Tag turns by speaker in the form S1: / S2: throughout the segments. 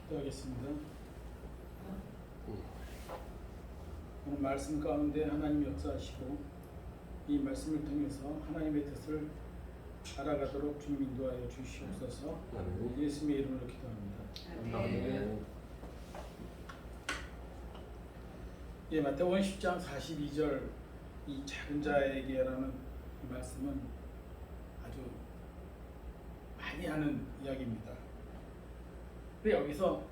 S1: 기도하겠습니다. 오늘 말씀 가운데 하나님 역사하시고 이 말씀을 통해서 하나님의 뜻을 알아가도록 주님 인도하여 주시옵소서. 예수님의 이름으로 기도합니다.
S2: 아멘.
S1: 예, 마태복음 10장 42절 이 작은 자에게라는 이 말씀은 아주 많이 하는 이야기입니다. 근데 여기서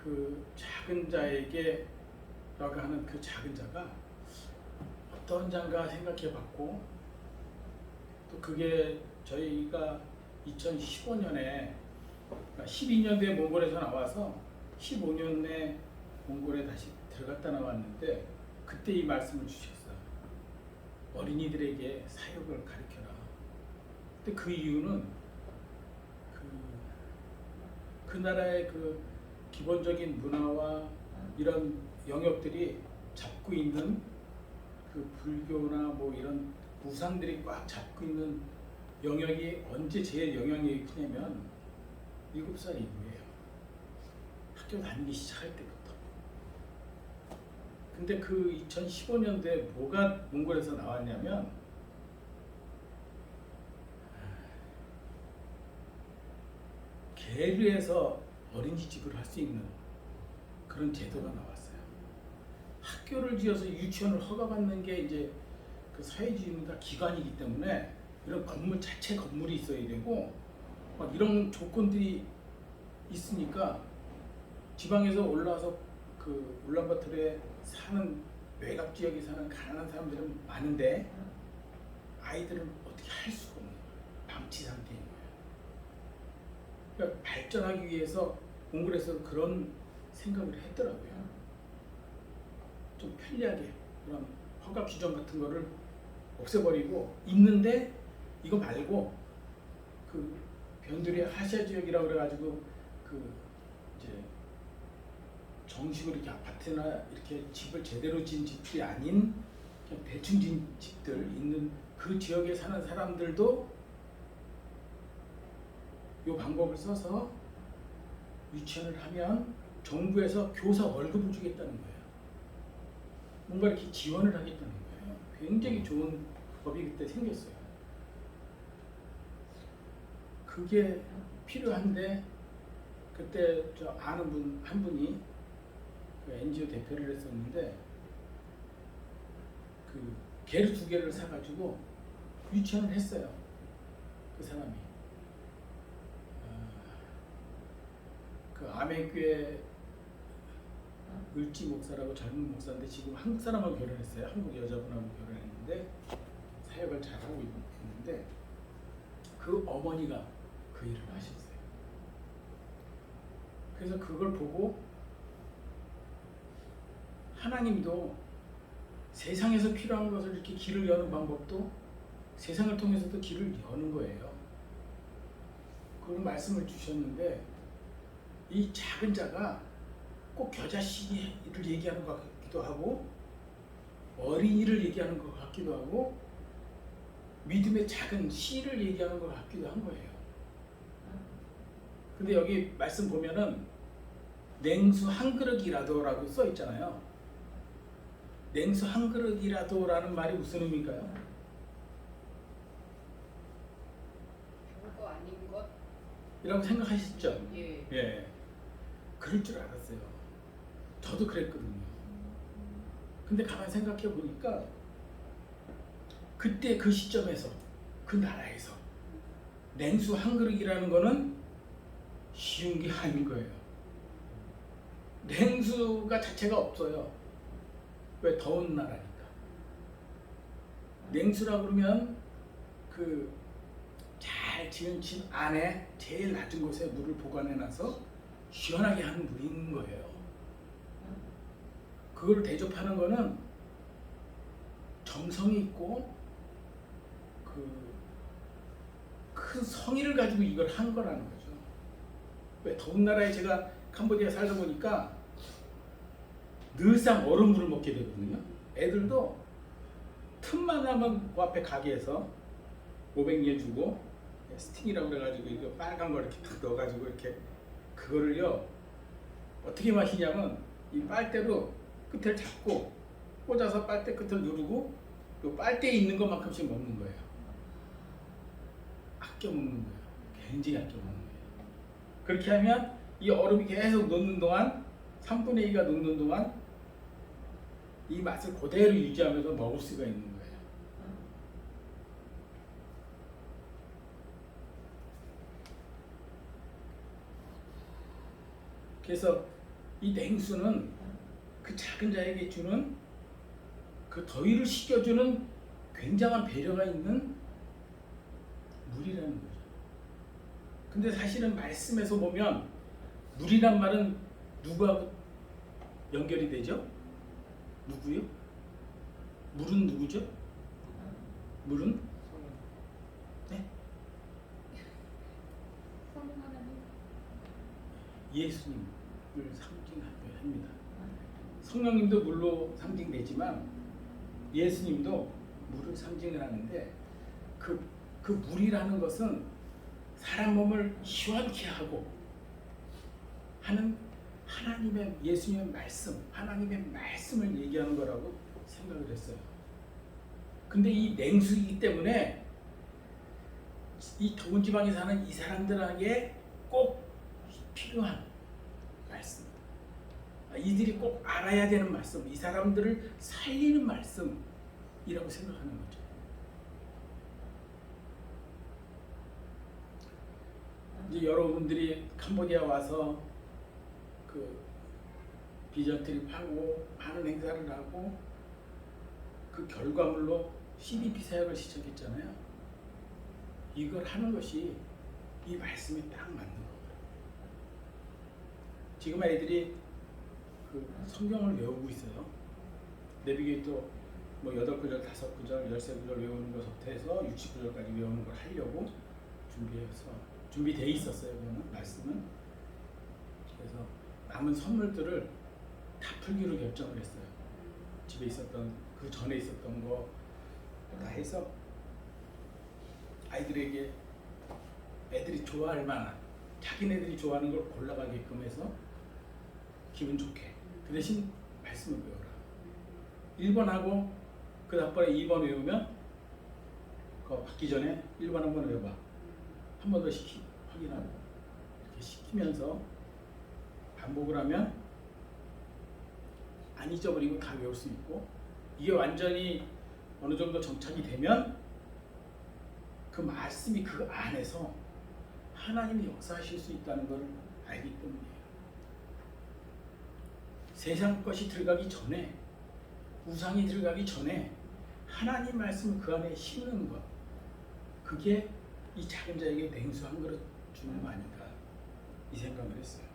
S1: 그 작은 자에게라고 하는 그 작은 자가 어떤 자인가 생각해 봤고, 또 그게 저희가 2015년에 12년도에 몽골에서 나와서 15년에 몽골에 다시 들어갔다 나왔는데, 그때 이 말씀을 주셨어요. 어린이들에게 사역을 가르쳐라. 근데 그 이유는 그 나라의 그 기본적인 문화와 이런 영역들이 잡고 있는 그 불교나 뭐 이런 우상들이 꽉 잡고 있는 영역이 언제 제일 영향력이 크냐면 7살 이후에요. 학교 다니기 시작할 때부터. 근데 그 2015년도에 뭐가 몽골에서 나왔냐면 계류에서 어린이집을 할 수 있는 그런 제도가 나왔어요. 학교를 지어서 유치원을 허가받는 게 이제 그 사회주의가 기관이기 때문에 이런 건물 자체 건물이 있어야 되고 막 이런 조건들이 있으니까 지방에서 올라와서 그 울란바토르에 사는 외곽 지역에 사는 가난한 사람들은 많은데 아이들은 어떻게 할 수가 없는 거예요. 방치 상태인 거예요. 그러니까 발전하기 위해서 몽골에서 그런 생각을 했더라고요. 좀 편리하게 그런 허가 규정 같은 거를 없애버리고, 있는데 이거 말고 그 변두리 하시아 지역이라고 그래가지고 그 이제 정식으로 이렇게 아파트나 이렇게 집을 제대로 지은 집들이 아닌 그냥 대충 지은 집들 있는 그 지역에 사는 사람들도 이 방법을 써서 유치원을 하면 정부에서 교사 월급을 주겠다는 거예요. 뭔가 이렇게 지원을 하겠다는 거예요. 굉장히 좋은 법이 그때 생겼어요. 그게 필요한데 그때 저 아는 분 한 분이 그 NGO 대표를 했었는데 그 개를 2개를 사가지고 유치원을 했어요. 그 사람이. 그 아멘교회 을지 목사라고 젊은 목사인데 지금 한국 사람하고 결혼했어요. 한국 여자분하고 결혼했는데 사역을 잘하고 있는데 그 어머니가 그 일을 하셨어요. 그래서 그걸 보고 하나님도 세상에서 필요한 것을 이렇게 길을 여는 방법도 세상을 통해서도 길을 여는 거예요. 그런 말씀을 주셨는데 이 작은 자가 꼭 겨자씨를 얘기하는 것 같기도 하고 어린이를 얘기하는 것 같기도 하고 믿음의 작은 씨를 얘기하는 것 같기도 한 거예요. 근데 여기 말씀 보면은 냉수 한 그릇이라도라고 써 있잖아요. 냉수 한 그릇이라도라는 말이 무슨 의미인가요?
S2: 별거 아닌 것?
S1: 이라고 생각하시죠?
S2: 예.
S1: 예. 그럴 줄 알았어요. 저도 그랬거든요. 근데 가만히 생각해 보니까 그때 그 시점에서 그 나라에서 냉수 한 그릇이라는 거는 쉬운 게 아닌 거예요. 냉수가 자체가 없어요. 왜? 더운 나라니까. 냉수라 그러면 그 잘 지은 집 안에 제일 낮은 곳에 물을 보관해놔서 시원하게 하는 물이 있는 거예요. 그걸 대접하는 거는 정성이 있고 큰 성의를 가지고 이걸 한 거라는 거죠. 왜? 더운 나라에 제가 캄보디아에 살다 보니까 늘상 얼음물을 먹게 되거든요. 애들도 틈만 나면 그 앞에 가게에서 500yen 주고 스팅이라고 그래가지고 이거 빨간 거 이렇게 딱 넣어가지고 이렇게 그거를요 어떻게 마시냐면 이 빨대로 끝을 잡고 꽂아서 빨대 끝을 누르고 요 빨대에 있는 것만큼씩 먹는 거예요. 아껴 먹는 거예요. 굉장히 아껴 먹는 거예요. 그렇게 하면 이 얼음이 계속 녹는 동안 3분의 2가 녹는 동안 이 맛을 그대로 유지하면서 먹을 수가 있는 거예요. 그래서 이 냉수는 그 작은 자에게 주는 그 더위를 식혀주는 굉장한 배려가 있는 물이라는 거죠. 근데 사실은 말씀에서 보면 물이란 말은 누구하고 연결이 되죠? 누구요? 물은 누구죠? 물은? 네? 예수님을 상징합니다. 성령님도 물로 상징되지만 예수님도 물을 상징을 하는데 그 물이라는 것은 사람 몸을 시원케 하고 하는 하나님의 예수님의 말씀, 하나님의 말씀을 얘기하는 거라고 생각을 했어요. 근데 이 냉수이기 때문에 이 더운 지방에 사는 이 사람들에게 꼭 필요한 말씀, 이들이 꼭 알아야 되는 말씀, 이 사람들을 살리는 말씀이라고 생각하는 거죠. 이제 여러분들이 캄보디아 와서 그 비전 트립하고 많은 행사를 하고 그 결과물로 CBP 사역을 시작했잖아요. 이걸 하는 것이 이 말씀에 딱 맞는 거예요. 지금 아이들이 그 성경을 외우고 있어요. 내비게이터 뭐 8구절, 5구절, 13구절 외우는 것부터 해서 60구절까지 외우는 걸 하려고 준비돼 있었어요. 그거는 말씀은. 그래서 남은 선물들을 다 풀기로 결정을 했어요. 집에 있었던 그 전에 있었던 거 다 해서 아이들에게 애들이 좋아할 만한 자기네들이 좋아하는 걸 골라가게끔 해서 기분 좋게 그 대신 말씀을 외워라. 1번하고 그 다음번에 2번 외우면 그거 받기 전에 1번 한번 외워봐. 한 번 더 확인하고 이렇게 시키면서 반복을 하면 안 잊어버리고 다 외울 수 있고 이게 완전히 어느 정도 정착이 되면 그 말씀이 그 안에서 하나님이 역사하실 수 있다는 걸 알기 때문이에요. 세상 것이 들어가기 전에 우상이 들어가기 전에 하나님 말씀을 그 안에 심는 것 그게 이 작은 자에게 냉수 한 그릇 주는 거 아닌가 이 생각을 했어요.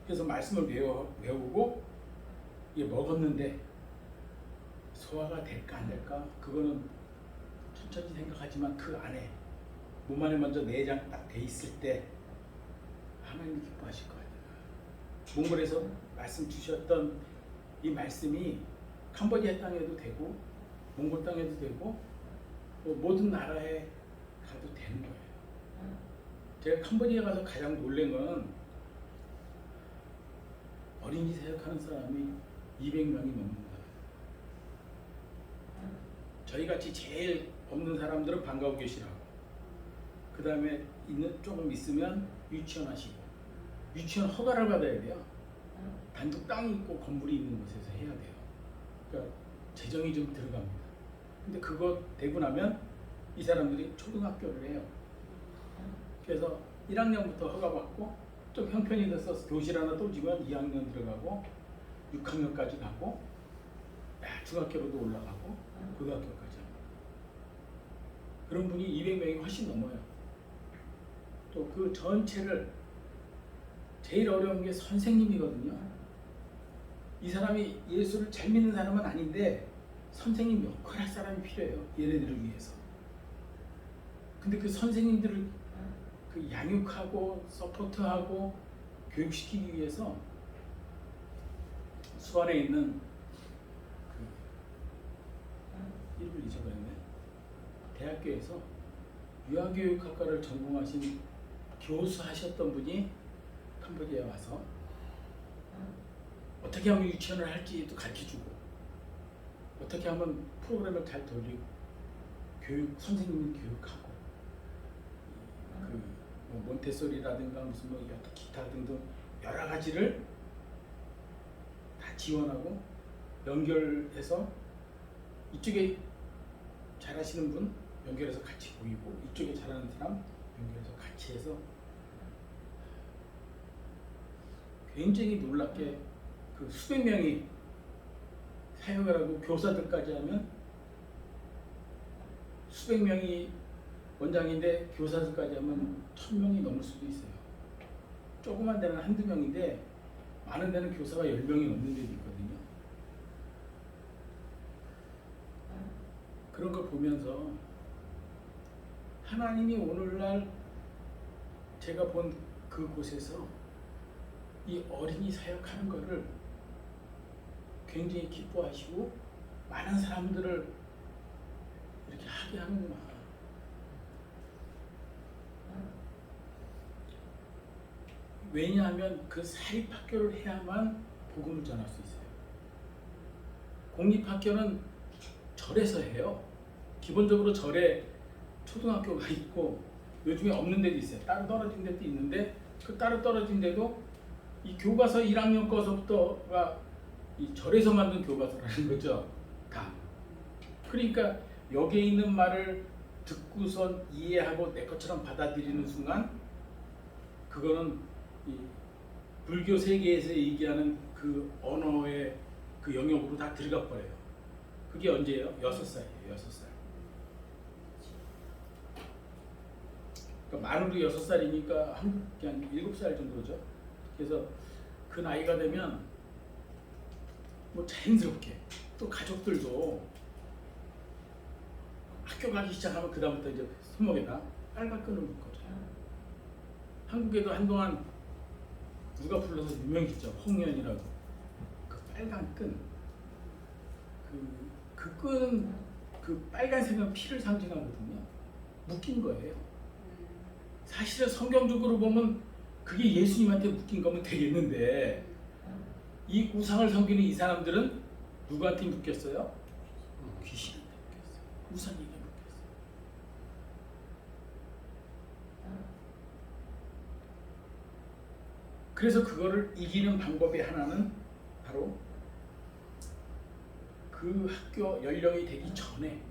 S1: 그래서 말씀을 외우고 이게 먹었는데 소화가 될까 안 될까 그거는 천천히 생각하지만 그 안에 몸 안에 먼저 내장 딱 돼 있을 때 하나님이 기뻐하실 거 아니에요. 몽골에서 말씀 주셨던 이 말씀이 캄보디아 땅에도 되고 몽골 땅에도 되고 모든 나라에 가도 되는 거예요. 제가 캄보디아 가서 가장 놀란 건 어린이 사역하는 사람이 200명이 넘는 거예요. 저희같이 제일 없는 사람들은 방과후 교실하고 그 다음에 조금 있으면 유치원 하시고 유치원 허가를 받아야 돼요. 단독 땅이 있고 건물이 있는 곳에서 해야 돼요. 그러니까 재정이 좀 들어갑니다. 근데 그거 되고 나면 이 사람들이 초등학교를 해요. 그래서 1학년부터 허가받고 좀 형편이 돼서 교실 하나 또 지면 2학년 들어가고 6학년까지 가고 중학교로도 올라가고 고등학교까지 하고 그런 분이 200명이 훨씬 넘어요. 또 그 전체를 제일 어려운 게 선생님이거든요. 이 사람이 예수를 잘 믿는 사람은 아닌데 선생님 역할 할 사람이 필요해요. 얘네들을 위해서. 근데 그 선생님들을 그 양육하고 서포트하고 교육시키기 위해서 수안에 있는 그 이름을 잊어버렸네. 대학교에서 유아교육학과를 전공하신 교수 하셨던 분이 캄보디아에 와서 어떻게 하면 유치원을 할지도 가르쳐주고 어떻게 하면 프로그램을 잘 돌리고 교육 선생님 교육하고 뭐 몬테소리라든가 무슨 뭐 기타 등등 여러 가지를 다 지원하고 연결해서 이쪽에 잘하시는 분 연결해서 같이 보이고 이쪽에 잘하는 사람 연결해서 같이 해서 굉장히 놀랍게 그 수백 명이 사역을 하고 교사들까지 하면 수백 명이 원장인데 교사들까지 하면 1000명이 넘을 수도 있어요. 조그만 데는 한두 명인데 많은 데는 교사가 10명이 넘는 데도 있거든요. 그런 걸 보면서 하나님이 오늘날 제가 본 그곳에서 이 어린이 사역하는 거를 굉장히 기뻐하시고 많은 사람들을 이렇게 하게 하는구나. 왜냐하면 그 사립학교를 해야만 복음을 전할 수 있어요. 공립학교는 절에서 해요. 기본적으로 절에 초등학교가 있고 요즘에 없는 데도 있어요. 따로 떨어진 데도 있는데 그 따로 떨어진 데도 이 교과서 1학년 거서부터가 이 절에서 만든 교과서라는 거죠. 다. 그러니까 여기에 있는 말을 듣고선 이해하고 내 것처럼 받아들이는 순간 그거는 이 불교 세계에서 얘기하는 그 언어의 그 영역으로 다 들어가 버려요. 그게 언제예요? 6살이에요. 6살. 그러니까 만으로 6살이니까 한국이 한 7살 정도죠. 그래서 그 나이가 되면 뭐 자연스럽게 또 가족들도 학교 가기 시작하면 그 다음부터 이제 손목에다 빨간 끈을 묶어줘요. 한국에도 한동안 누가 불러서 유명했죠. 홍련이라고. 그 빨간 끈. 그 끈은 그 빨간색은 피를 상징하거든요. 묶인 거예요. 사실은 성경적으로 보면 그게 예수님한테 묶인 거면 되겠는데 이 우상을 섬기는 이 사람들은 누구한테 묶였어요? 귀신한테 묶였어요. 우상에게 묶였어요. 그래서 그거를 이기는 방법의 하나는 바로 그 학교 연령이 되기 전에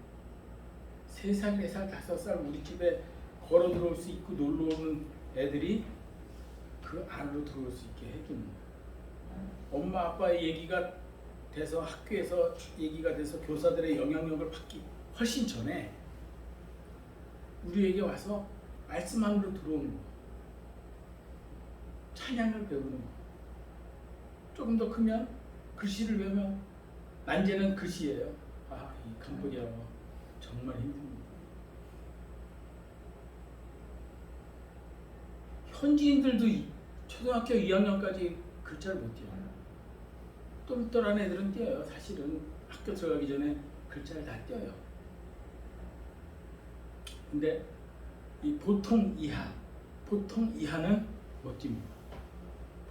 S1: 3살, 4살, 5살 우리 집에 걸어 들어올 수 있고 놀러 오는 애들이 그 안으로 들어올 수 있게 해주는 거예요. 엄마 아빠의 얘기가 돼서 학교에서 얘기가 돼서 교사들의 영향력을 받기 훨씬 전에 우리에게 와서 말씀 안으로 들어오는 거예요. 찬양을 배우는 거예요. 조금 더 크면 글씨를 배우면 난제는 글씨예요. 아, 이 캄보디아 정말 힘듭니다. 현지인들도 초등학교 2학년까지 글자를 못 띄어요. 똘똘한 애들은 띄어요. 사실은 학교 들어가기 전에 글자를 다 띄어요. 근데 이 보통 이하는 못 띄입니다.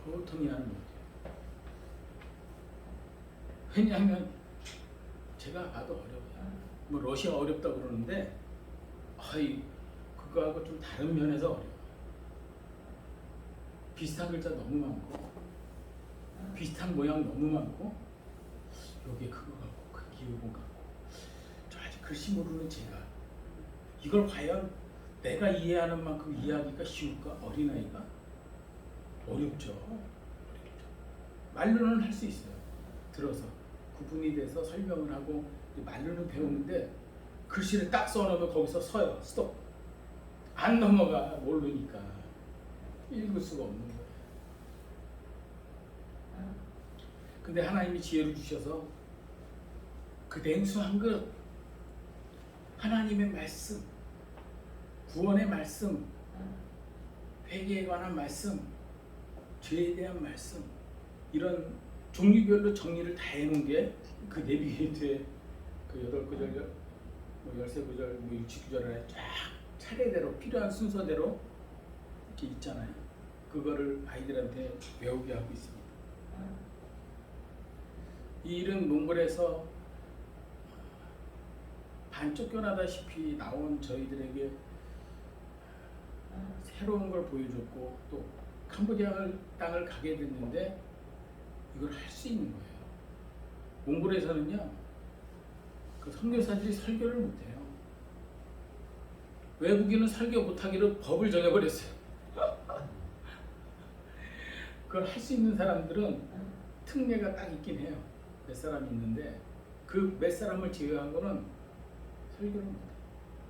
S1: 보통 이하는 못 띄어요. 왜냐하면 제가 봐도 어려워요. 뭐 러시아 어렵다고 그러는데 그거하고 좀 다른 면에서 어려워요. 비슷한 글자 너무 많고 비슷한 모양 너무 많고 여기에 그거 같고 그 기호분 같고 저 아직 글씨 모르는 제가 이걸 과연 내가 이해하는 만큼 이해하기가 쉬울까? 어린아이가? 어렵죠. 말로는 할 수 있어요. 들어서 구분이 돼서 설명을 하고 말로는 배우는데 글씨를 딱 써놓으면 거기서 서요. 스톱. 안 넘어가. 모르니까 읽을 수가 없는 거예요. 근데 하나님이 지혜를 주셔서 그 냉수 한 그릇 하나님의 말씀, 구원의 말씀, 회개에 관한 말씀, 죄에 대한 말씀 이런 종류별로 정리를 다 해놓은 게 그 내비게이트에 그 8구절, 뭐 13구절, 뭐 69절 안에 쫙 차례대로 필요한 순서대로 이렇게 있잖아요. 그거를 아이들한테 배우게 하고 있습니다. 이 일은 몽골에서 반쫓겨나다시피 나온 저희들에게 새로운 걸 보여줬고 또 캄보디아 땅을 가게 됐는데 이걸 할 수 있는 거예요. 몽골에서는요, 그 선교사들이 설교를 못해요. 외국인은 설교 못하기로 법을 정해버렸어요. 그걸 할 수 있는 사람들은 특례가 딱 있긴 해요. 몇 사람이 있는데 그 몇 사람을 제외한 거는 설교를 못해요.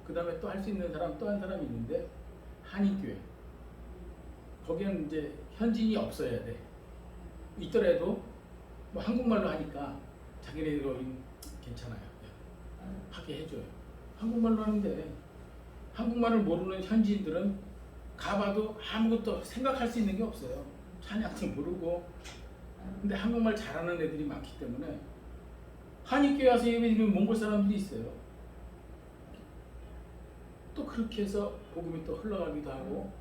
S1: 그 다음에 또 할 수 있는 사람 또 한 사람이 있는데 한인교회. 거기는 이제 현지인이 없어야 돼. 있더라도 뭐 한국말로 하니까 자기네들 어린 괜찮아요. 하게 해줘요. 한국말로 하는데 한국말을 모르는 현지인들은 가봐도 아무것도 생각할 수 있는 게 없어요. 찬양도 모르고. 근데 한국말 잘하는 애들이 많기 때문에 한인교회 와서 예배드리는 몽골 사람들이 있어요. 또 그렇게 해서 복음이 또 흘러가기도 하고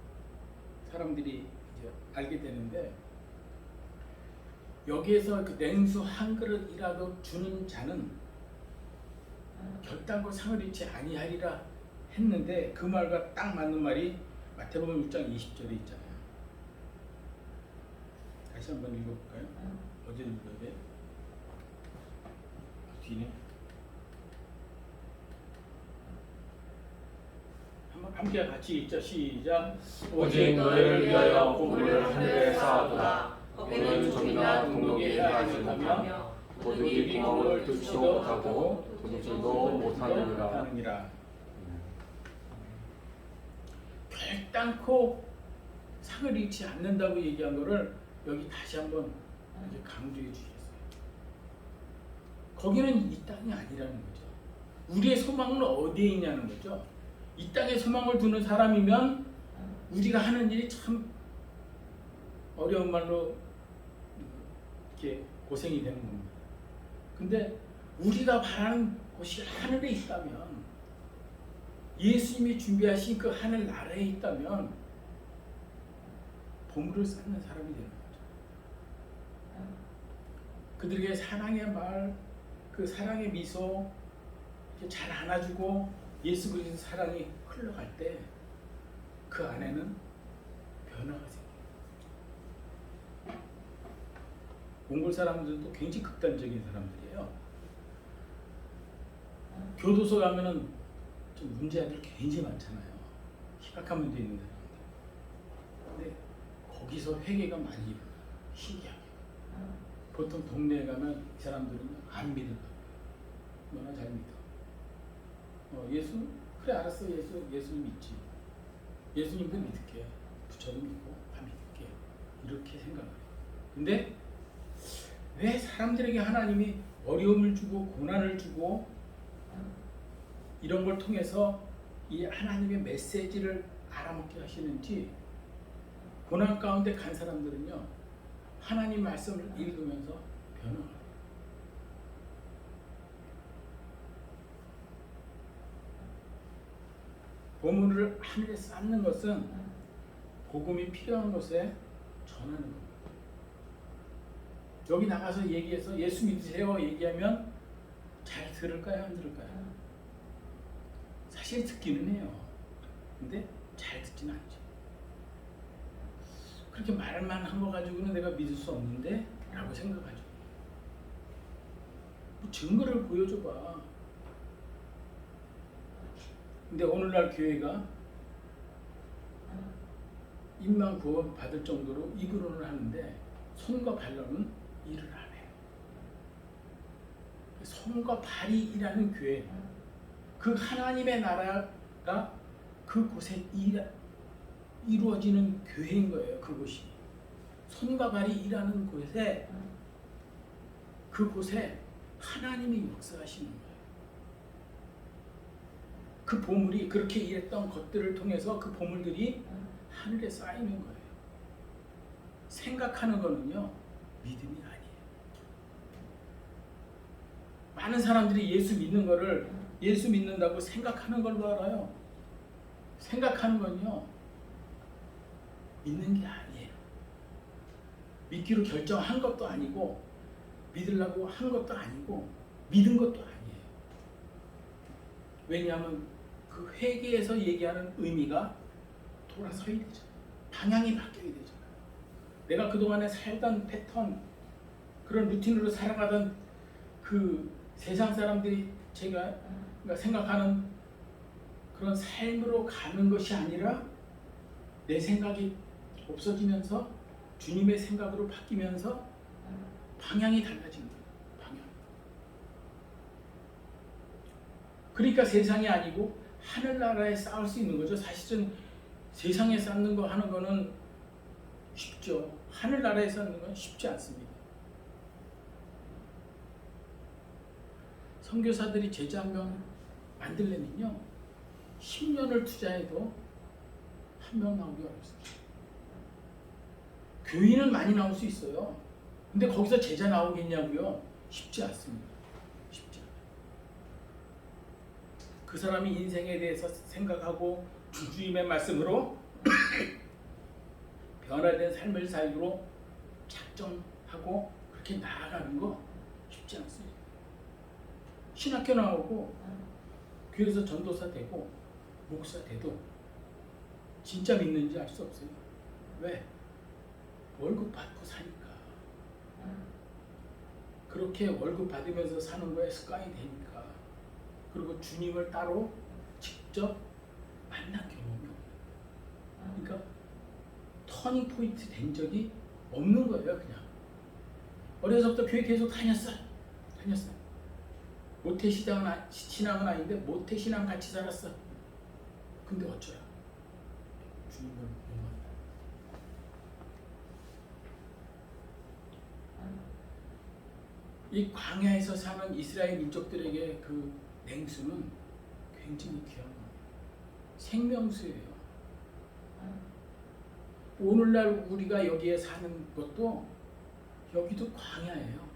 S1: 사람들이 이제 알게 되는데, 여기에서 그 냉수 한 그릇이라도 주는 자는 결단코 상을 잃지 아니하리라 했는데, 그 말과 딱 맞는 말이 마태복음 6장 20절에 있잖아요. 다시 한번 읽어볼까요? 어제 읽어야 돼? 뒤네. 함께 같이 읽자. 시작.
S2: 오직 너희를 위하여 보물을 하늘에 쌓아두라. 거기는 종이나 동독이 해하지 못하며 도둑이 비먹을 뚫지도 못하고 도둑질도 못하느니라.
S1: 결단코 상을 잃지 않는다고 얘기한 거를 여기 다시 한번 이제 강조해 주셨어요. 거기는 이 땅이 아니라는 거죠. 우리의 소망은 어디에 있냐는 거죠. 이 땅에 소망을 두는 사람이면 우리가 하는 일이 참 어려운 말로 이렇게 고생이 되는 겁니다. 근데 우리가 바라는 곳이 하늘에 있다면, 예수님이 준비하신 그 하늘 나라에 있다면 보물을 쌓는 사람이 되는 거죠. 그들에게 사랑의 말, 그 사랑의 미소 이렇게 잘 안아주고 예수 그리스도 사랑이 흘러갈 때 그 안에는 변화가 생겨요. 몽골 사람들도 굉장히 극단적인 사람들이에요. 교도소 가면은 좀 문제아들 굉장히 많잖아요. 심각한 문제 있는 사람들. 근데 거기서 회개가 많이 일어나요. 신기하게. 보통 동네에 가면 이 사람들은 안 믿어요. 너나 잘 믿어. 예수? 그래 알았어. 예수님 믿지. 예수님도 믿을게. 부처도 믿고 다 믿을게. 이렇게 생각해요. 근데 왜 사람들에게 하나님이 어려움을 주고 고난을 주고 이런 걸 통해서 이 하나님의 메시지를 알아먹게 하시는지, 고난 가운데 간 사람들은요, 하나님 말씀을 읽으면서 변화해요. 보물을 하늘에 쌓는 것은 복음이 필요한 곳에 전하는 겁니다. 여기 나가서 얘기해서 예수 믿으세요 얘기하면 잘 들을까요? 안 들을까요? 사실 듣기는 해요. 근데 잘 듣지는 않죠. 그렇게 말만 한 거 가지고는 내가 믿을 수 없는데? 라고 생각하죠. 뭐 증거를 보여줘봐. 근데 오늘날 교회가 입만 구원 받을 정도로 입으로는 하는데 손과 발로는 일을 안 해요. 손과 발이 일하는 교회, 그 하나님의 나라가 그곳에 이루어지는 교회인 거예요. 그곳이 손과 발이 일하는 곳에, 그곳에 하나님이 역사하시는 거예요. 그 보물이, 그렇게 일했던 것들을 통해서 그 보물들이 하늘에 쌓이는 거예요. 생각하는 거는요, 믿음이 아니에요. 많은 사람들이 예수 믿는 거를 예수 믿는다고 생각하는 걸로 알아요. 생각하는 건요, 믿는 게 아니에요. 믿기로 결정한 것도 아니고 믿으려고 한 것도 아니고 믿은 것도 아니에요. 왜냐하면 그 회개에서 얘기하는 의미가 돌아서야 되죠. 방향이 바뀌어야 되죠. 내가 그동안에 살던 패턴, 그런 루틴으로 살아가던 그 세상 사람들이 제가 생각하는 그런 삶으로 가는 것이 아니라 내 생각이 없어지면서 주님의 생각으로 바뀌면서 방향이 달라진 거예요. 방향. 그러니까 세상이 아니고 하늘나라에 쌓을 수 있는 거죠. 사실은 세상에 쌓는 거 하는 거는 쉽죠. 하늘나라에 쌓는 건 쉽지 않습니다. 선교사들이 제자 한 명 만들려면요 10년을 투자해도 한 명 나오기 어렵습니다. 교인은 많이 나올 수 있어요. 근데 거기서 제자 나오겠냐고요? 쉽지 않습니다. 쉽지 않아요. 그 사람이 인생에 대해서 생각하고 주님의 말씀으로 변화된 삶을 살기로 작정하고 그렇게 나아가는 거 쉽지 않습니다. 신학교 나오고 교회에서 전도사 되고 목사 돼도 진짜 믿는지 알 수 없어요. 왜? 월급 받고 사니까. 그렇게 월급 받으면서 사는 거에 습관이 되니까. 그리고 주님을 따로 직접 만난 경험이 없어요. 그러니까 터닝 포인트 된 적이 없는 거예요. 그냥 어려서부터 교회 계속 다녔어요. 모태 신앙은 아닌데 모태 신앙 같이 살았어. 근데 어쩌라? 주님을 못 만나. 이 광야에서 사는 이스라엘 민족들에게 그 냉수는 굉장히 귀한 겁니다. 생명수예요. 오늘날 우리가 여기에 사는 것도 여기도 광야예요.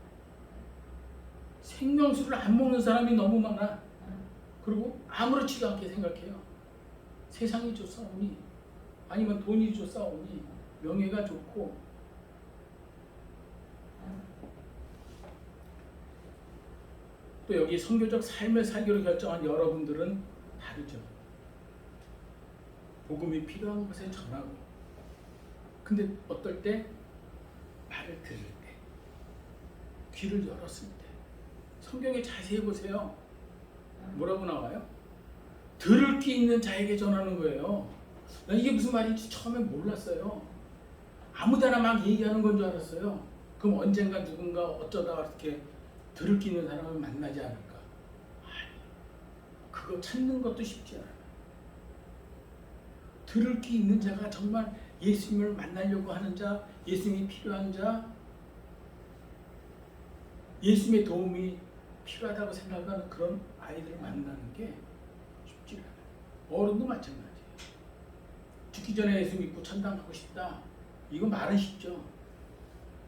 S1: 생명수를 안 먹는 사람이 너무 많아. 그리고 아무렇지도 않게 생각해요. 세상이 좋사오니 아니면 돈이 좋사오니 명예가 좋고 또 여기 선교적 삶을 살기로 결정한 여러분들은 다르죠. 복음이 필요한 곳에 전하고 근데 어떨 때 말을 들을 때 귀를 열었을 때 성경에 자세히 보세요. 뭐라고 나와요? 들을 귀 있는 자에게 전하는 거예요. 난 이게 무슨 말인지 처음에 몰랐어요. 아무데나 막 얘기하는 건 줄 알았어요. 그럼 언젠가 누군가 어쩌다 이렇게 들을 귀 있는 사람을 만나지 않을까? 아니, 그거 찾는 것도 쉽지 않아요. 들을 귀 있는 자가 정말 예수님을 만나려고 하는 자, 예수님이 필요한 자, 예수님의 도움이 필요하다고 생각하는 그런 아이들을 만나는 게 쉽지 않아요. 어른도 마찬가지예요. 죽기 전에 예수 믿고 천당 가고 싶다. 이거 말은 쉽죠.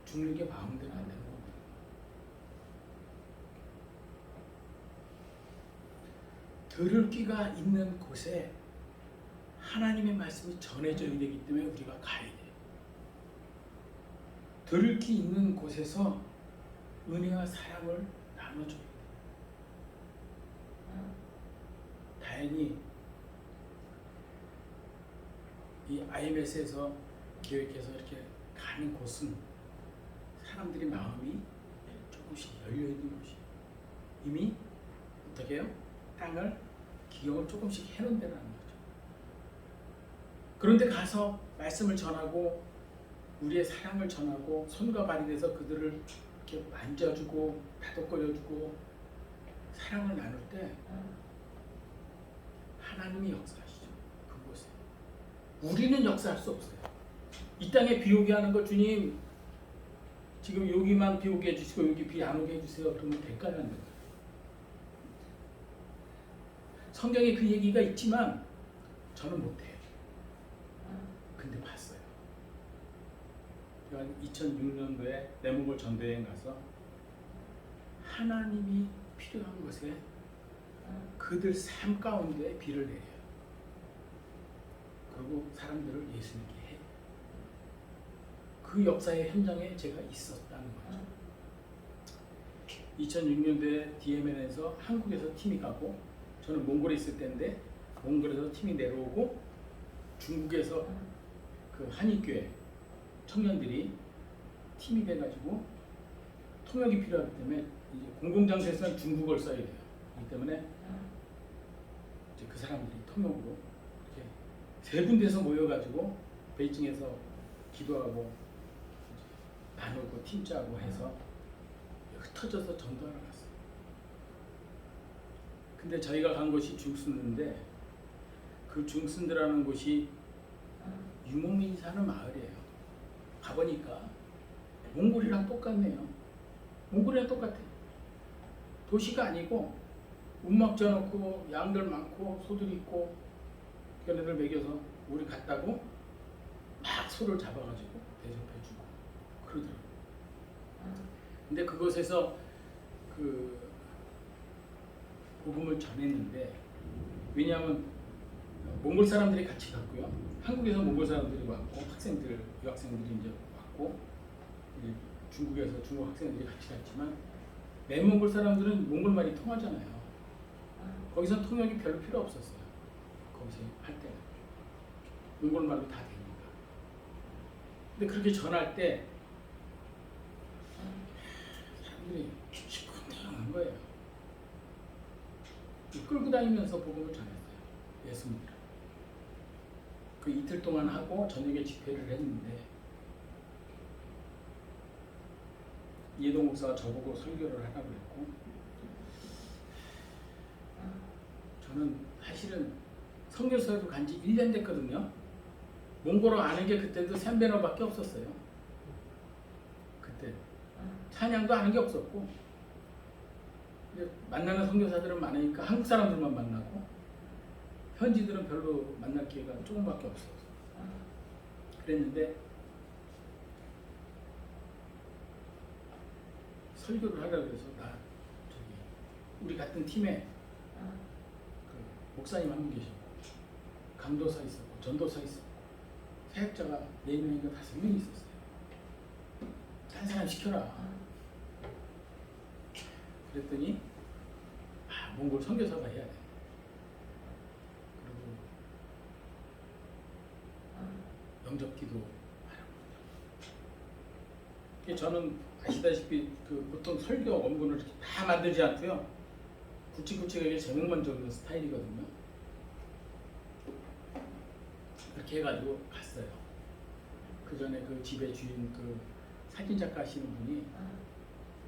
S1: 죽는 게 마음대로 안 되는 거거든요. 들을 귀가 있는 곳에 하나님의 말씀이 전해져야 되기 때문에 우리가 가야 돼요. 들을 귀 있는 곳에서 은혜와 사랑을 나눠줘야 돼요. 다행히 이 IMS에서 계획해서 이렇게 가는 곳은 사람들이 마음이 조금씩 열려있는 곳이에요. 이미 어떻게 해요? 땅을 기경을 조금씩 해놓은 데라는 거죠. 그런데 가서 말씀을 전하고 우리의 사랑을 전하고 손과 발이 돼서 그들을 이렇게 만져주고 다독거려주고 사랑을 나눌 때 하나님이 역사하시죠. 그곳에. 우리는 역사할 수 없어요. 이 땅에 비 오게 하는 거 주님 지금 여기만 비 오게 해주시고 여기 비 안 오게 해주세요. 그러면 될까요? 안 될까요? 성경에 그 얘기가 있지만 저는 못해요. 근데 봤어요. 제가 2006년도에 내몽골 전도여행 가서 하나님이 필요한 곳에 그들 삶 가운데 비를 내려요. 그리고 사람들을 예수 믿게 해요. 그 그 역사의 현장에 제가 있었다는 거죠. 2006년도에 DMN에서 한국에서 팀이 가고 저는 몽골에 있을 때인데 몽골에서 팀이 내려오고 중국에서 그 한인교회 청년들이 팀이 돼가지고 통역이 필요하기 때문에 이제 공공장소에서는 중국어를 써야 돼요. 그렇기 때문에 이제 그 사람들이 통역으로 이렇게 세 군데서 모여가지고 베이징에서 기도하고 나누고 팀 짜고 해서 흩어져서 전도하러 갔어요. 근데 저희가 간 곳이 중순인데 그 중순드라는 곳이 유목민이 사는 마을이에요. 가보니까 몽골이랑 똑같네요. 몽골이랑 똑같아. 도시가 아니고 운막 져놓고 양들 많고 소들 있고 걔네들 먹여서 우리 갔다고 막 소를 잡아가지고 대접해주고 그러더라고요. 근데 그곳에서 그 복음을 전했는데 왜냐하면 몽골 사람들이 같이 갔고요. 한국에서 몽골 사람들이 왔고 학생들, 유학생들이 이제 왔고 이제 중국에서 중국 학생들이 같이 갔지만 내몽골 사람들은 몽골 말이 통하잖아요. 거기서 통역이 별로 필요 없었어요. 거기서 할 때는 몽골 말로 다 되니까. 근데 그렇게 전할 때 사람들이 시큰둥한 거예요. 끌고 다니면서 복음을 전했어요. 예수 믿으라. 그 이틀 동안 하고 저녁에 집회를 했는데 이해동 목사가 저보고 설교를 하라고 했고 저는 사실은 선교사로 간 지 1년 됐거든요. 몽골어 아는 게 그때도 샌베너밖에 없었어요. 그때 찬양도 아는 게 없었고 만나는 선교사들은 많으니까 한국 사람들만 만나고 현지들은 별로 만날 기회가 조금밖에 없었어요. 그랬는데 설교를 하려고 해서 우리 같은 팀에 그 목사님 한 분 계셨고 강도사 있었고 전도사 있었고 사역자가 4명인가 5명이 있었어요. 한 사람 시켜라. 그랬더니 몽골 선교사가 해야 돼. 그리고 영접기도 하라고. 저는 아시다시피 그 보통 설교 원문을 이렇게 다 만들지 않고요. 굵직굵직하게 제목만 적는 스타일이거든요. 그렇게 해가지고 갔어요. 그 전에 그 집의 주인 그 사진 작가 하시는 분이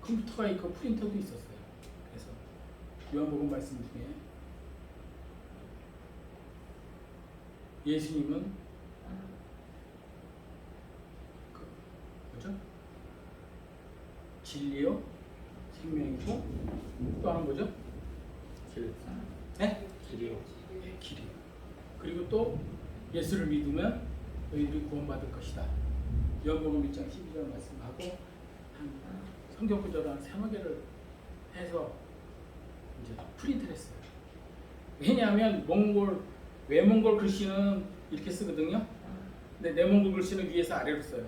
S1: 컴퓨터가 있고 프린터도 있었어요. 그래서 요한복음 말씀 중에 예수님은 그 뭐죠? 진리요, 생명이고 또 하나 뭐죠?
S2: 길.
S1: 네?
S2: 길이요.
S1: 네, 길이요. 그리고 또 예수를 믿으면 너희들이 구원받을 것이다. 요한복음 1장 12절 말씀하고 한 성경 구절을 한 3개를 해서 이제 프린트를 했어요. 왜냐하면 외몽골 글씨는 이렇게 쓰거든요. 근데 내몽골 글씨는 위에서 아래로 써요.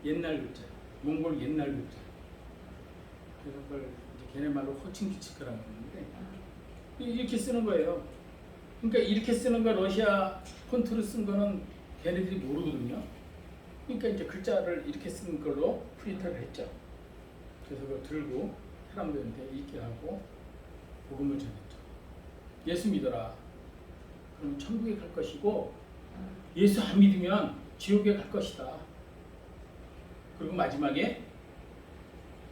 S1: 옛날 글자, 몽골 옛날 글자. 그래서 그걸 이제 걔네 말로 호칭기치크라고 하는데 이렇게 쓰는 거예요. 그러니까 이렇게 쓰는 거 러시아 폰트로 쓴 거는 걔네들이 모르거든요. 그러니까 이제 글자를 이렇게 쓴 걸로 프린터를 했죠. 그래서 그걸 들고 사람들한테 읽게 하고 복음을 전했죠. 예수 믿어라. 그럼 천국에 갈 것이고 예수 안 믿으면 지옥에 갈 것이다. 그리고 마지막에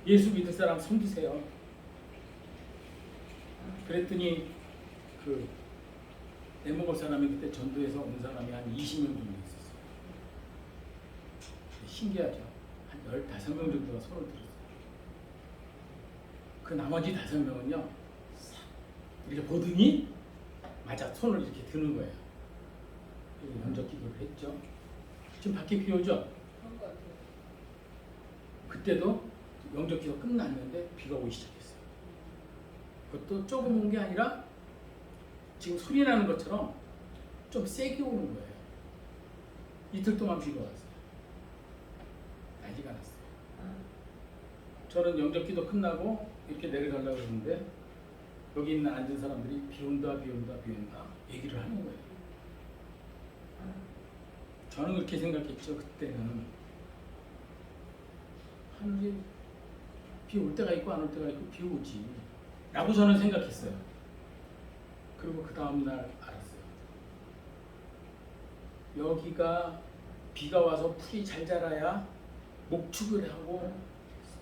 S1: 예수 믿을 사람 섬기세요. 그랬더니 그 내몽골 사람이 그때 전도에서 온 사람이 한 20명 정도 있었어요. 신기하죠. 한 15명 정도가 손을 들었어요. 그 나머지 5명은요 이렇게 보더니 맞아 손을 이렇게 드는 거예요. 면접 기도를 했죠. 지금 밖에 비 오죠? 그때도 영접 기도 끝났는데 비가 오기 시작했어요. 그것도 조금 온 게 아니라 지금 소리 나는 것처럼 좀 세게 오는 거예요. 이틀 동안 비가 왔어요. 저는 영접기도 끝나고 이렇게 내려가려고 그러는데 여기 있는 앉은 사람들이 비 온다 얘기를 하는 거예요. 저는 그렇게 생각했죠. 그때는 하늘이 비 올 때가 있고 안 올 때가 있고 비 오지 라고 저는 생각했어요. 그리고 그 다음날 알았어요. 여기가 비가 와서 풀이 잘 자라야 목축을 하고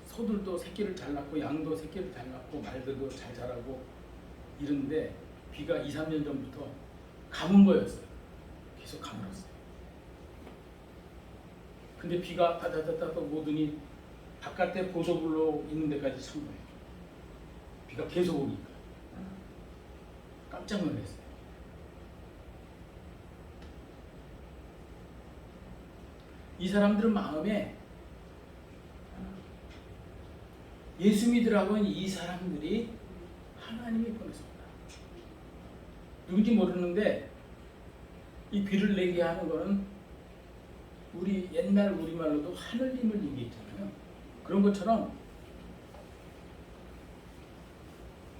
S1: 소들도 새끼를 잘 낳고 양도 새끼를 잘 낳고 말들도 잘 자라고 이런데 비가 2, 3년 전부터 가문 거였어요. 계속 가물었어요. 근데 비가 따다다다 오더니 바깥에 보조불로 있는 데까지 찬 거예요. 비가 계속 오니까 깜짝 놀랐어요. 이 사람들은 마음에 예수 믿으라고 하는 이 사람들이 하나님이 보내서 온다. 누군지 모르는데 이 비를 내게 하는 거는 우리 옛날 우리말로도 하늘님을 얘기했잖아요. 그런 것처럼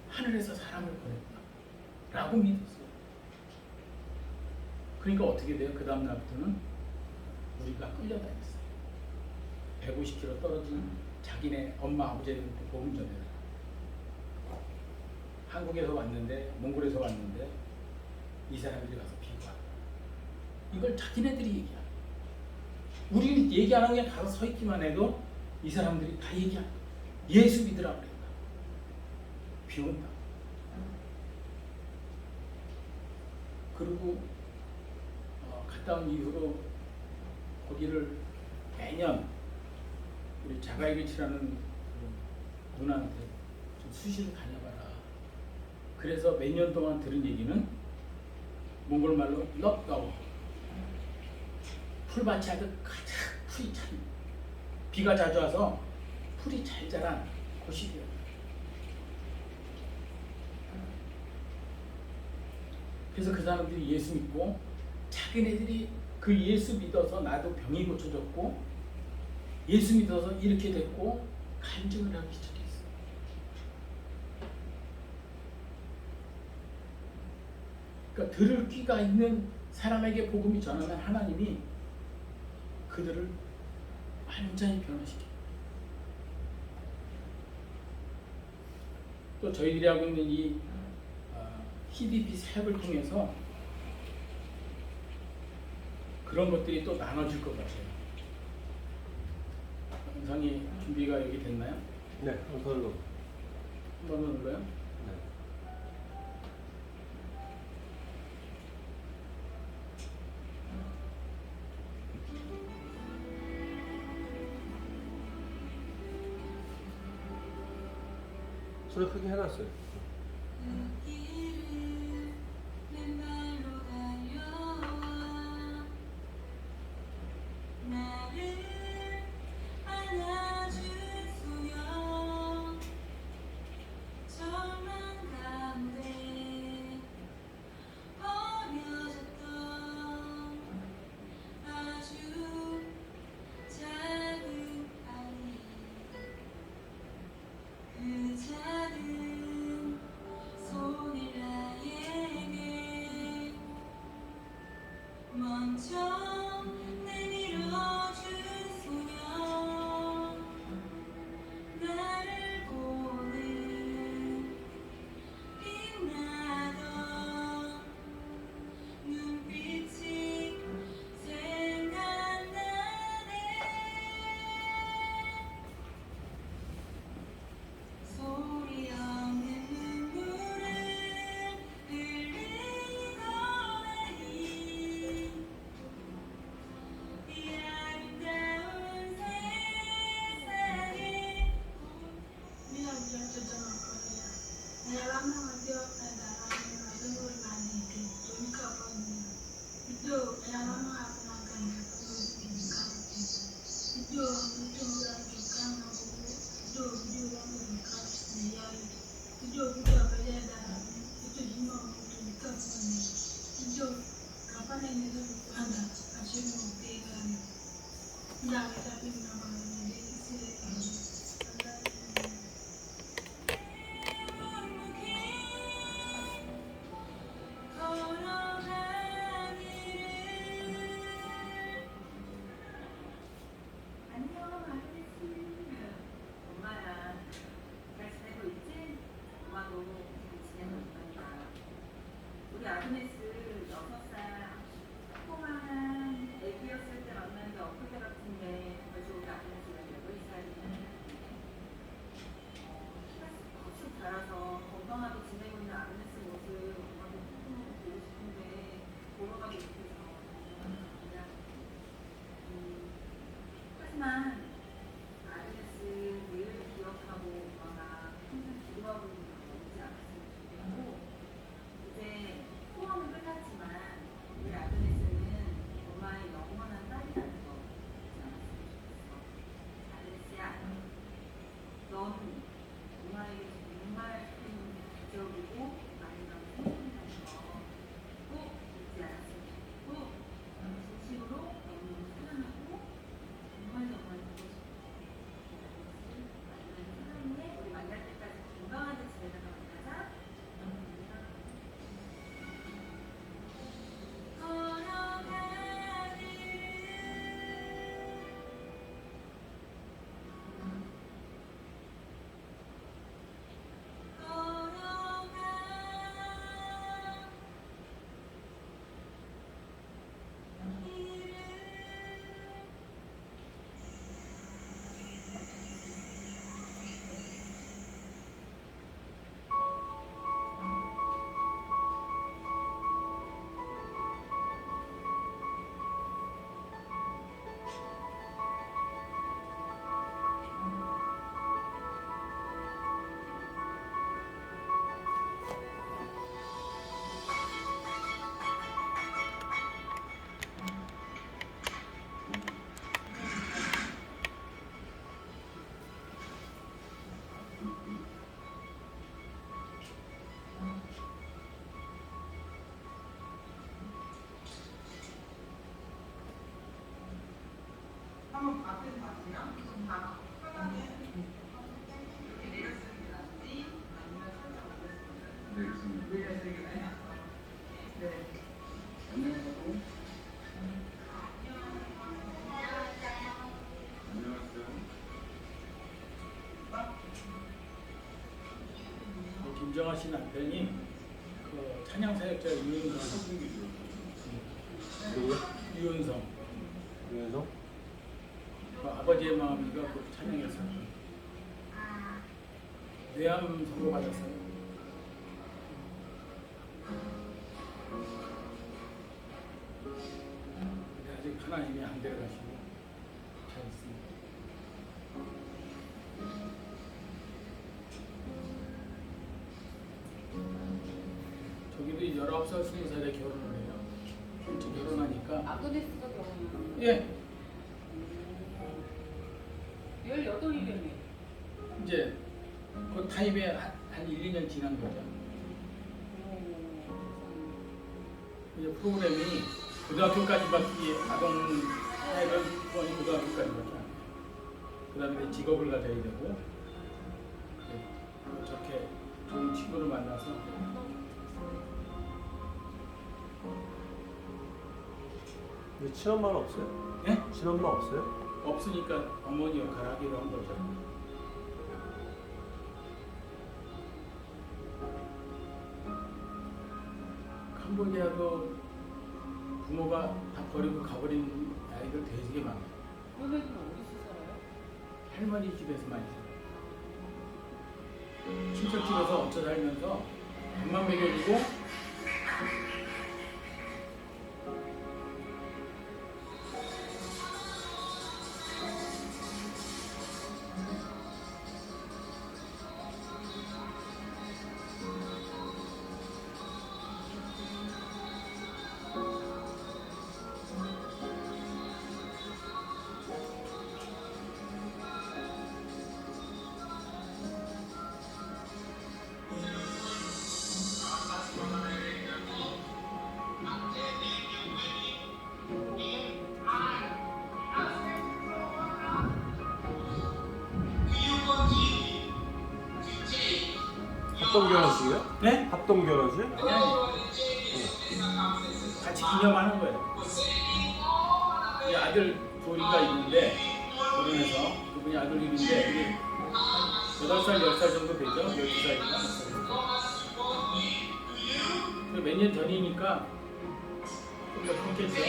S1: 하늘에서 사람을 보냈다 라고 믿었어요. 그러니까 어떻게 돼요? 그 다음 날부터는 우리가 끌려다녔어요. 150km 떨어진 자기네 엄마 아버지한테 복음 전해라. 한국에서 왔는데 몽골에서 왔는데 이 사람들이 가서 비가 이걸 자기네들이 얘기하는. 우리는 얘기 안 하는 게 가서 서 있기만 해도 이 사람들이 다 얘기하는. 예수 믿으라 그랬다. 비 온다. 그리고 갔다 온 이후로 거기를 매년 우리 자가이교치라는 누나한테 좀 수시로 다녀봐라. 그래서 몇 년 동안 들은 얘기는 몽골 말로 럭가워. 풀밭이 아주 가득 풀이 찬, 비가 자주 와서 풀이 잘 자란 곳이에요. 그래서 그 사람들이 예수 믿고 자기네들이 그 예수 믿어서 나도 병이 고쳐졌고 예수 믿어서 이렇게 됐고 간증을 하기 시작했어요. 그러니까 들을 귀가 있는 사람에게 복음이 전하면 하나님이 그들을 완전히 변화시켜요. 또 저희들이 하고 있는 이 HDP 사역을 통해서 그런 것들이 또 나눠질 것 같아요. 영상이 준비가 여기 됐나요?
S2: 네, 한 번로.
S1: 한 번 더 눌러요?
S2: 네. 소리 크게 해놨어요.
S3: Nggak, tapi kenapa ini sih?
S1: 김정아 씨 남편이 그 찬양 사역자 유은성.
S2: 그래서
S1: 그 아버지의 마음이가 그 찬양에서 뇌암 선고 받았어요. 근데 아직 하나님이 안 데려가시고 잘 있습니다. 저기도 19살, 20살에 결혼을 해요. 일찍 결혼하니까.
S3: 아그네스가 결혼을
S1: 예,
S3: 18이라며.
S1: 이제 그 타입에 한 1, 2년 지난 거죠. 이제 프로그램이 고등학교까지밖에 아동애들 후원이 고등학교까지밖에 안 돼요. 그 다음에 직업을 가져야 되고 저렇게 좋은 친구를 만나서
S2: 근데 친엄마는 없어요?
S1: 예?
S2: 친엄마 없어요?
S1: 없으니까 어머니 역할을 하기로 한 거죠. 캄보디아도 부모가 다 버리고 가버린 아이들 되게 많아요.
S3: 너네는 어디서 살아요?
S1: 할머니 집에서 많이 살아요. 친척 집에서 얹혀 살면서 밥만 먹여주고
S2: 합동 결혼식이요?
S1: 네?
S2: 합동 결혼식?
S1: 같이 기념하는 거예요. 이 아들 둘이가 있는데 결혼해서 그분이 아들 둘인데 이게 8살, 10살 정도 되죠? 12살인가? 몇 년 전이니까 좀 더 컸겠죠?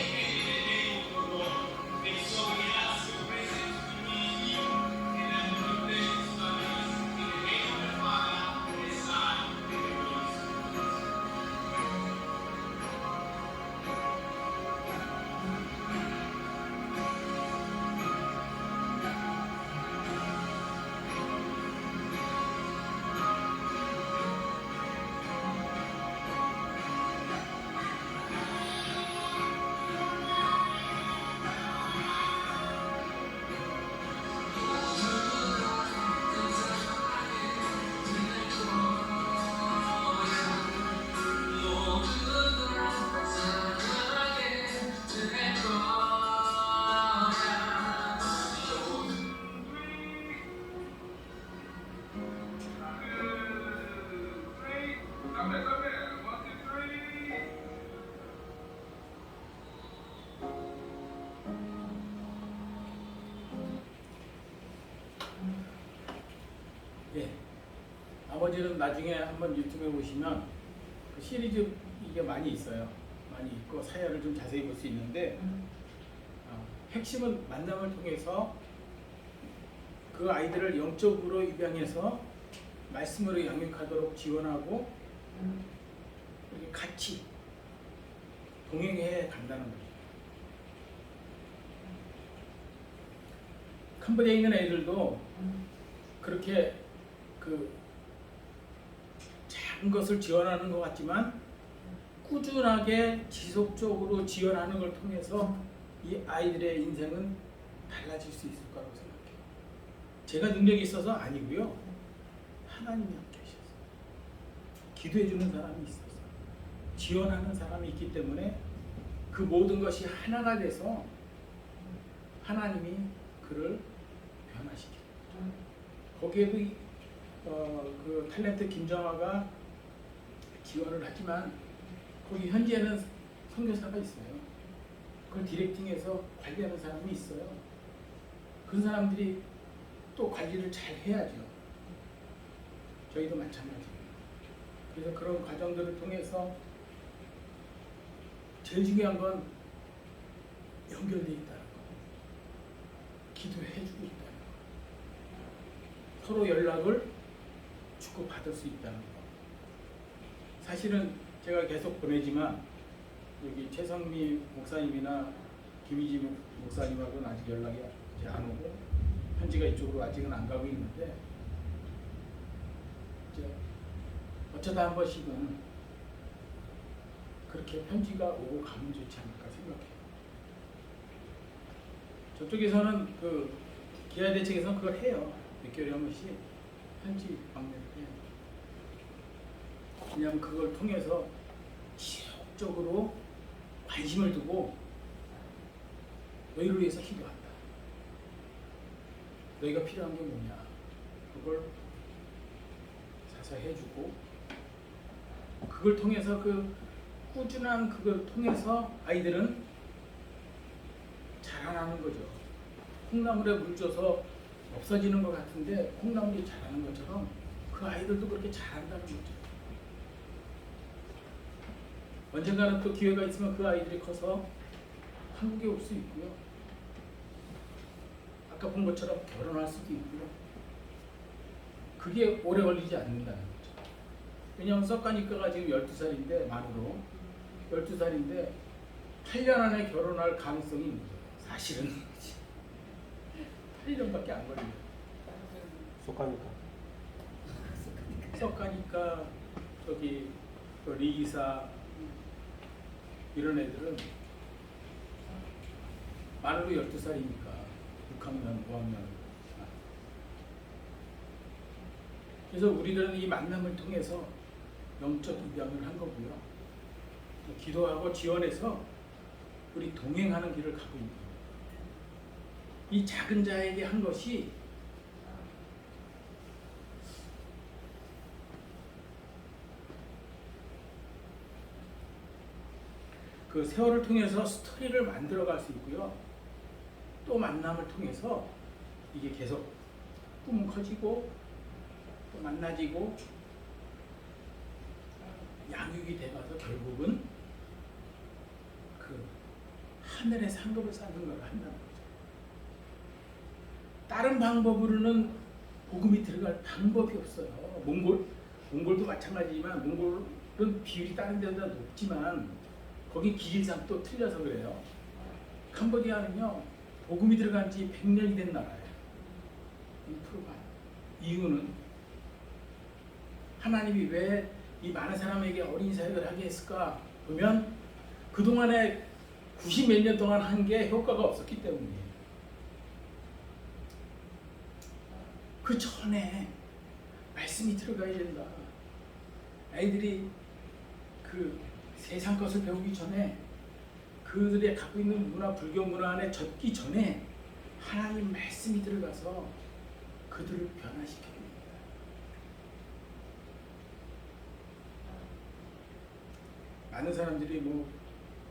S1: 예. 아버지는 나중에 한번 유튜브에 보시면 그 시리즈 이게 많이 있어요. 많이 있고 사연을 좀 자세히 볼 수 있는데 핵심은 만남을 통해서 그 아이들을 영적으로 입양해서 말씀으로 양육하도록 지원하고 이렇게 같이 동행해 간다는 거죠. 캄보디아에 있는 애들도 그렇게 그 작은 것을 지원하는 것 같지만 꾸준하게 지속적으로 지원하는 걸 통해서 이 아이들의 인생은 달라질 수 있을 거라고 생각해요. 제가 능력이 있어서 아니고요. 하나님이 함께 하셨어요. 기도해 주는 사람이 있어서 지원하는 사람이 있기 때문에 그 모든 것이 하나가 돼서 하나님이 그를 변화시키는 거죠. 거기에도 그 탤런트 김정화가 지원을 하지만 거기 현지에는 선교사가 있어요. 그걸 디렉팅해서 관리하는 사람이 있어요. 그 사람들이 또 관리를 잘 해야죠. 저희도 마찬가지예요. 그래서 그런 과정들을 통해서 제일 중요한 건 연결되어 있다는 거, 기도해주고 있다는 거, 서로 연락을 주고받을 수 있다는 거. 사실은 제가 계속 보내지만 여기 최성미 목사님이나 김희지 목사님하고는 아직 연락이 안 오고 편지가 이쪽으로 아직은 안 가고 있는데 이제 어쩌다 한 번씩은 그렇게 편지가 오고 가면 좋지 않을까 생각해요. 저쪽에서는 그 기아 대책에서는 그걸 해요. 몇 개월에 한 번씩 편지 방문을 해요. 왜냐하면 그걸 통해서 지속적으로 관심을 두고 너희를 위해서 기도한다. 너희가 필요한 게 뭐냐. 그걸 사서 해주고 그걸 통해서 그 꾸준한 그걸 통해서 아이들은 자라나는 거죠. 콩나물에 물 줘서 없어지는 것 같은데 콩나물이 자라는 것처럼 그 아이들도 그렇게 자란다는 거죠. 언젠가는 또 기회가 있으면 그 아이들이 커서 한국에 올 수 있고요. 아까 본 것처럼 결혼할 수도 있고요. 그게 오래 걸리지 않는다는 거죠. 왜냐하면 석가니까가 지금 12살인데 만으로 12살인데 8년 안에 결혼할 가능성이 있는 거예요. 사실은 8년밖에 안 걸려요.
S2: 속하니까.
S1: 석가니까 저기 리기사 이런 애들은 만으로 12살이니까 6학년, 5학년. 그래서 우리들은 이 만남을 통해서 영적 입양을 한 거고요. 기도하고 지원해서 우리 동행하는 길을 가고 있는 거예요. 이 작은 자에게 한 것이 그 세월을 통해서 스토리를 만들어갈 수 있고요. 또 만남을 통해서 이게 계속 꿈은 커지고 또 만나지고 양육이 돼가서 결국은 그 하늘의 상급을 쌓는 걸 한다는 거죠. 다른 방법으로는 복음이 들어갈 방법이 없어요. 몽골도 마찬가지지만 몽골은 비율이 다른 데보다 높지만 거기 기질상 또 틀려서 그래요. 캄보디아는요 복음이 들어간 지 100년이 된 나라예요. 1%가. 이유는 하나님이 왜 이 많은 사람에게 어린이 사역을 하게 했을까 보면 그동안에 90 몇 년 동안 한 게 효과가 없었기 때문이에요. 그 전에 말씀이 들어가야 된다. 아이들이 그 세상 것을 배우기 전에 그들이 갖고 있는 문화, 불교 문화 안에 젖기 전에 하나님 말씀이 들어가서 그들을 변화시켜야 됩니다. 많은 사람들이 뭐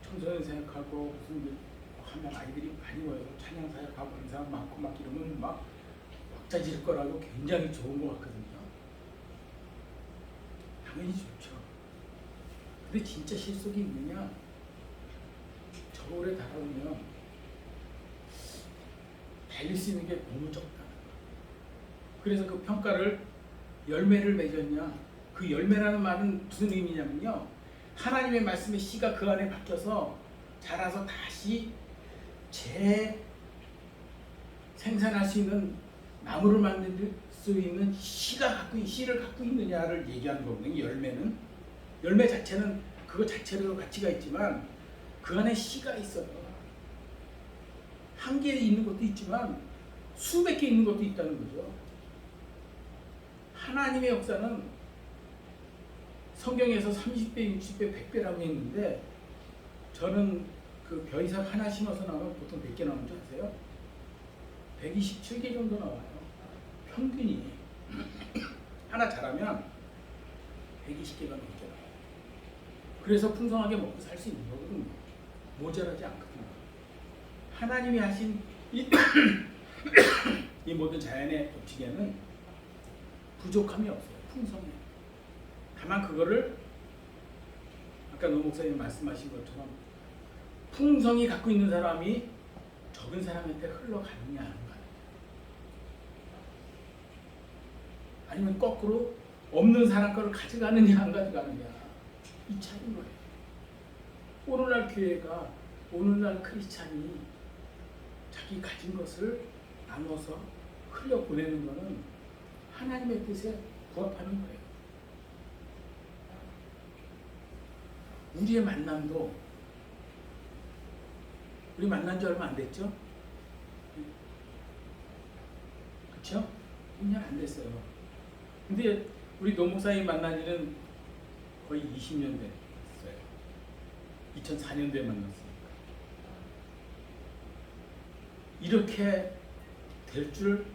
S1: 청소년 생각하고 무슨 일 하면 아이들이 많이 와요. 찬양 사역하고 하는 사람 많고 막 이러면 막 왁자지를 거라고 굉장히 좋은 것 같거든요. 당연히 좋죠. 근데 진짜 실속이 있느냐? 저울에 달아오면 달릴 수 있는 게 너무 적다는 거예요. 그래서 그 평가를 열매를 맺었냐? 그 열매라는 말은 무슨 의미냐면요. 하나님의 말씀의 씨가 그 안에 박혀서 자라서 다시 생산할 수 있는 나무를 만들 수 있는 씨를 갖고 있느냐를 얘기하는 거거든요. 열매는. 열매 자체는 그거 자체로 가치가 있지만 그 안에 씨가 있어요. 한 개 있는 것도 있지만 수백 개 있는 것도 있다는 거죠. 하나님의 역사는 성경에서 30배, 60배, 100배라고 했는데 저는 그 벼이삭 하나 심어서 나오면 보통 몇 개 나오는 줄 아세요? 127개 정도 나와요. 평균이 하나 잘하면 120개가 넘게 나와요. 그래서 풍성하게 먹고 살 수 있는 거거든요. 모자라지 않거든요. 하나님이 하신 이 모든 자연의 법칙에는 부족함이 없어요. 풍성해요. 다만 그거를 아까 노 목사님 말씀하신 것처럼 풍성이 갖고 있는 사람이 적은 사람한테 흘러가느냐 안 가느냐, 아니면 거꾸로 없는 사람 거를 가져가느냐 안 가져가느냐, 이 차이인 거예요. 오늘날 교회가, 오늘날 크리스찬이 자기 가진 것을 나눠서 흘려보내는 것은 하나님의 뜻에 부합하는 거예요. 우리의 만남도, 우리 만난 지 얼마 안 됐죠? 그렇죠? 1년 안 됐어요. 근데 우리 노 목사님 만난 지는 거의 20년 됐어요. 2004년도에 만났으니까. 이렇게 될 줄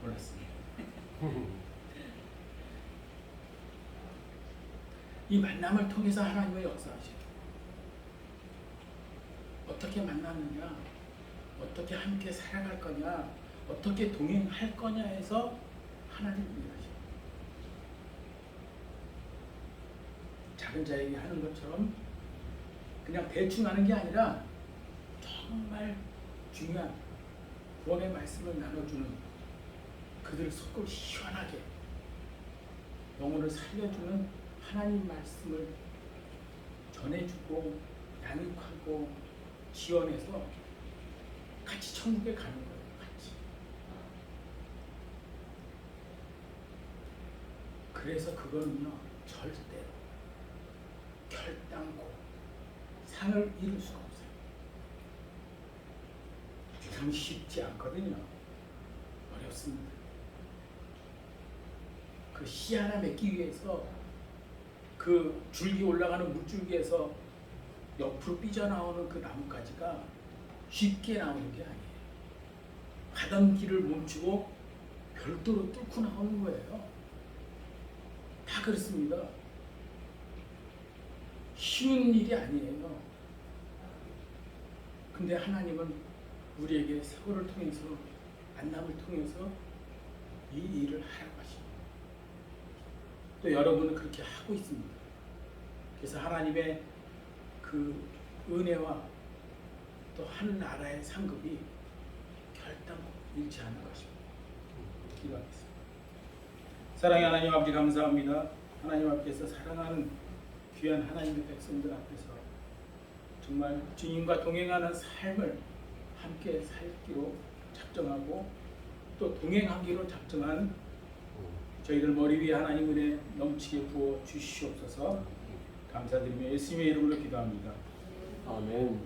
S1: 몰랐습니다. 이 만남을 통해서 하나님의 역사하시죠. 어떻게 만나느냐, 어떻게 함께 살아갈 거냐, 어떻게 동행할 거냐에서 하나님이 일하시죠. 작은 자에게 하는 것처럼 그냥 대충 하는 게 아니라 정말 중요한 구원의 말씀을 나눠주는, 그들을 속을 시원하게 영혼을 살려주는 하나님 말씀을 전해주고 양육하고 지원해서 같이 천국에 가는 거예요. 같이. 그래서 그거는요, 절대로 결단코 상을 이룰 수가 없어요. 참 쉽지 않거든요. 어렵습니다. 그 씨 하나 맺기 위해서 그 줄기 올라가는 물줄기에서 옆으로 삐져나오는 그 나뭇가지가 쉽게 나오는 게 아니에요. 가던 길을 멈추고 별도로 뚫고 나오는 거예요. 다 그렇습니다. 쉬운 일이 아니에요. 근데 하나님은 우리에게 세월을 통해서, 만남을 통해서 이 일을 하라고 하십니다. 또 여러분은 그렇게 하고 있습니다. 그래서 하나님의 그 은혜와 또 한 나라의 상급이 결단코 잃지 않을 것입니다. 기도하겠습니다. 사랑의 하나님 아버지, 감사합니다. 하나님 앞에서 사랑하는 귀한 하나님의 백성들 앞에서 정말 주님과 동행하는 삶을 함께 살기로 작정하고 또 동행하기로 작정한 저희들 머리 위에 하나님 은혜 넘치게 부어 주시옵소서. 감사드리며 예수님의 이름으로 기도합니다.
S2: 아멘.